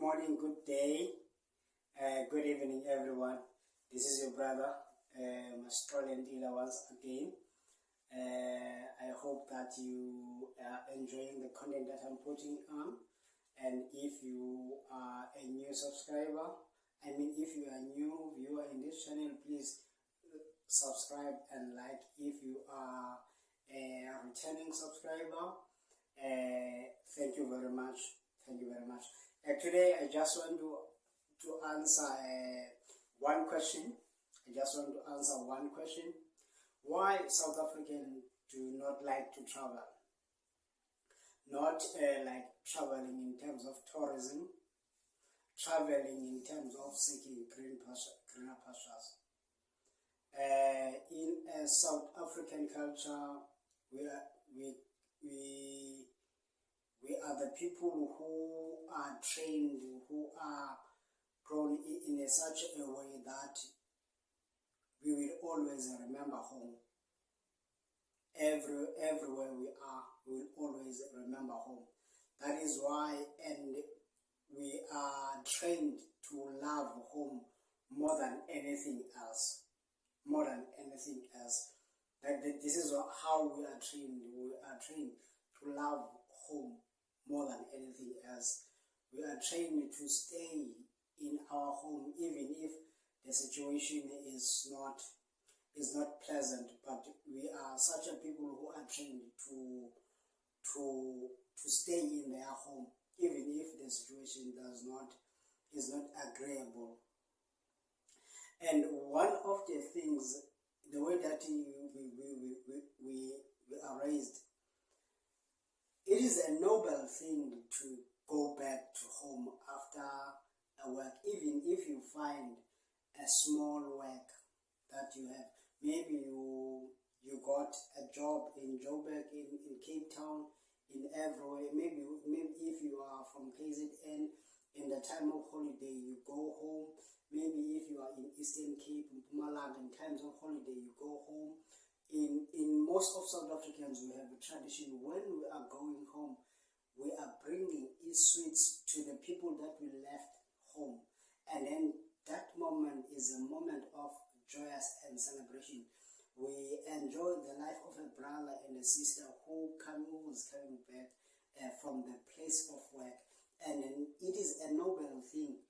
morning, good day, good evening, everyone. This is your brother, Mastrolian Dealer, once again. I hope that you are enjoying the content that I'm putting on. And if you are a new subscriber, if you are a new viewer in this channel, please subscribe and like. If you are a returning subscriber, thank you very much. Thank you very much. Today I just want to answer one question. Why South Africans do not like to travel? Not like traveling in terms of tourism, traveling in terms of seeking greener pastures. In a South African culture, we are the people who are trained, who are grown in such a way that we will always remember home. Everywhere we are, we will always remember home. That is why, and we are trained to love home more than anything else. This is how we are trained. We are trained to love home more than anything else. We are trained to stay in our home even if the situation is not pleasant, but we are such a people who are trained to stay in their home even if the situation is not agreeable. And one of the things, the way that we are raised, it is a noble thing to go back to home after a work, even if you find a small work that you have. Maybe you got a job in Joburg, in Cape Town, in everywhere. Maybe if you are from KZN, in the time of holiday you go home. Maybe if you are in Eastern Cape, in Mpumalanga, in times of holiday you go home. In most of South Africans, we have a tradition. When we are going home, we are bringing sweets to the people that we left home, and then that moment is a moment of joyous and celebration. We enjoy the life of a brother and a sister who was coming back from the place of work, and then it is a noble thing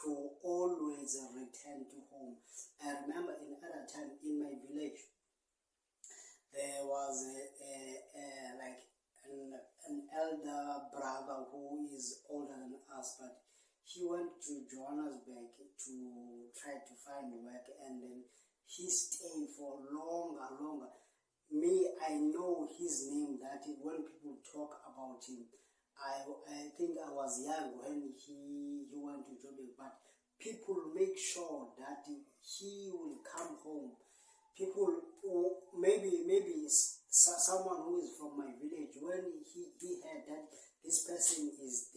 to always return to home. I remember in other time in my village, there was an elder brother who is older than us, but he went to Johannesburg to try to find work, and then he stayed for longer. Me, I know his name, that when people talk about him, I think I was young when he went to Joburg, but people make sure that he will come home. People who maybe someone who is from my village, when he heard that this person is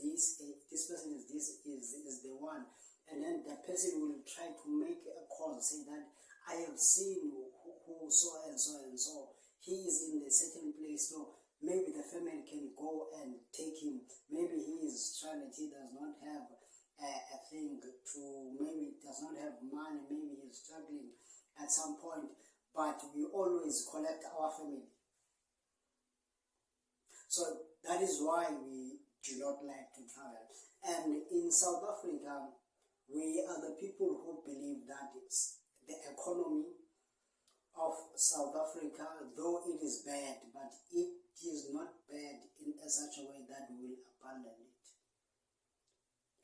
the one, and then the person will try to make a call, say that I have seen who so and so and so, he is in a certain place, so maybe the family can go and take him. Maybe he is stranded, he does not have a thing to, maybe does not have money, maybe he is struggling at some point, but we always collect our family. So that is why we do not like to travel. And in South Africa, we are the people who believe that the economy of South Africa, though it is bad, but it is not bad in such a way that we will abandon it.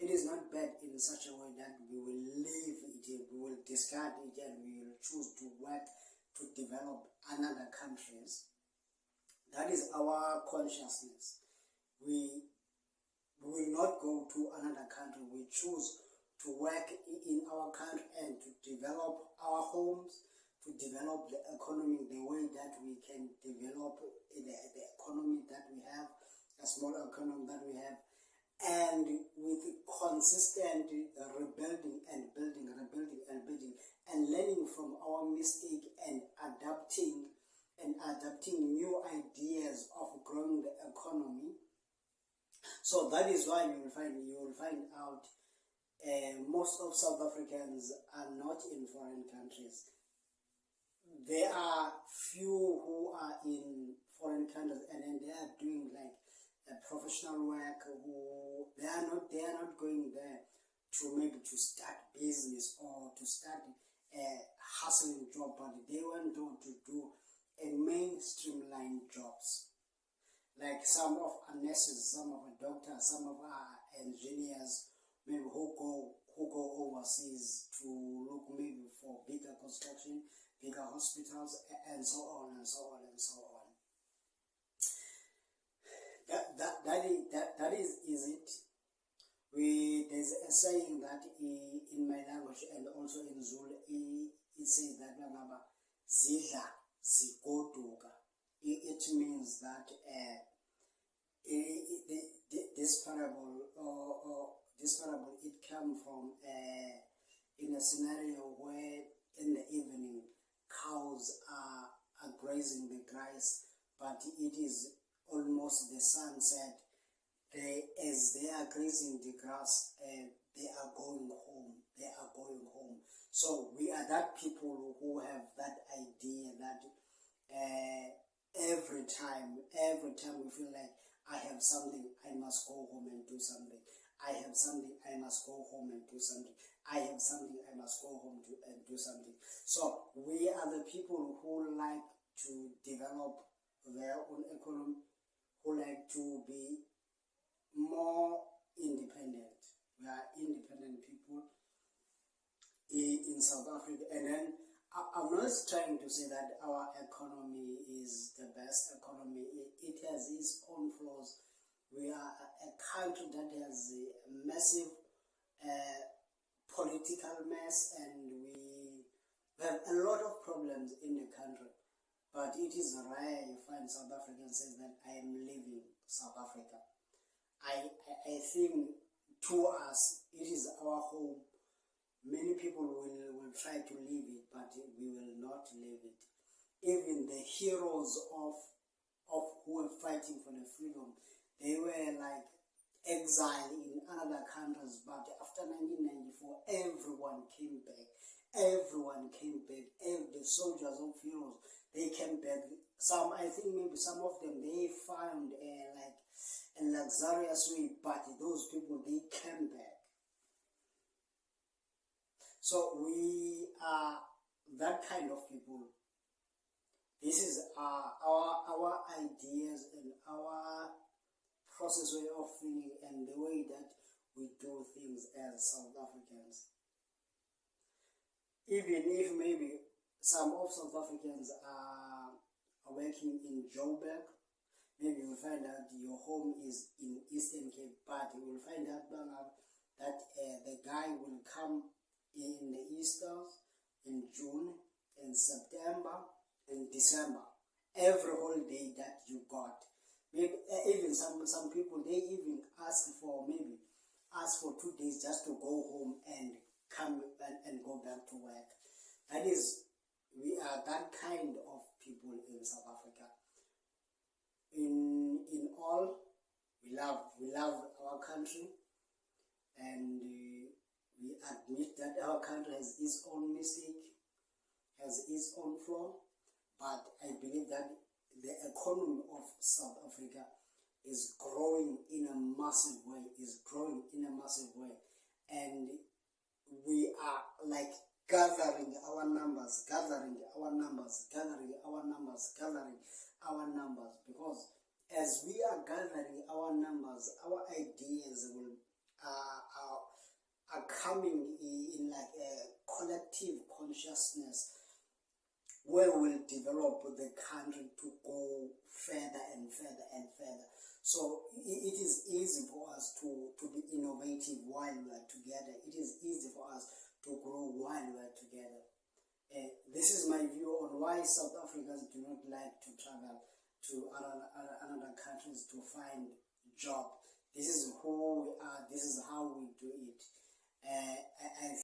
It is not bad in such a way that we will leave it, we will discard it, and we will choose to work to develop another countries. That is our consciousness. We will not go to another country. We choose to work in our country and to develop our homes, to develop the economy the way that we can develop the economy that we have, a small economy that we have, and with consistent rebuilding and building, and learning from our mistake and adapting new ideas of growing the economy. So that is why you will find out most of South Africans are not in foreign countries. There are few who are in foreign countries and then they are doing like a professional work. Who they are not going there to maybe to start business or to start a hustling job, but they want to do a mainstream line jobs. Like some of our nurses, some of our doctors, some of our engineers, maybe who go overseas to look maybe for bigger construction, bigger hospitals, and so on and so on and so on. That is it. There's a saying that in my language and also in Zulu, it says that zidla zigoduka. It means that this parable it came from in a scenario where in the evening cows are grazing the grass, but it is almost the sunset. As they are grazing the grass, they are going home. They are going home. So we are that people who have that idea that every time we feel like I have something, I must go home and do something. I have something, I must go home and do something. I have something, I must go home and do something. So we are the people who like to develop their own economy, who like to be more independent. We are independent people in South Africa, and then I'm not trying to say that our economy is the best economy. It has its own flaws. We are a country that has a massive political mess, and we have a lot of problems in the country. But it is rare you find South Africans say that I am leaving South Africa. I think to us, it is our home. Many people will try to leave it, but we will not leave it. Even the heroes of who were fighting for the freedom, they were like exiled in other countries, but after 1994, everyone came back. Everyone came back. The soldiers of heroes, they came back. Some, I think maybe some of them, they found like a luxurious way, but those people, they came back. So we are that kind of people. This is our ideas and our process way of thinking and the way that we do things as South Africans. Even if maybe some of South Africans are working in Joburg, maybe you will find out your home is in Eastern Cape, but you will find out that the guy will come in the Easters, in June, in September, in December, every holiday that you got. Maybe even some people, they even ask for 2 days just to go home and come and go back to work. That is, we are that kind of people in South Africa. In all, we love our country, and we admit that our country has its own mistake, has its own flaw, but I believe that the economy of South Africa is growing in a massive way, and we are like gathering our numbers, because as we are gathering our numbers, our ideas are coming in like a collective consciousness where we'll develop the country to go further and further and further. So it is easy for us to be innovative while we are together. It is easy for us to grow while we are together. This is my view on why South Africans do not like to travel to other countries to find job. This is who we are. This is how we do it. I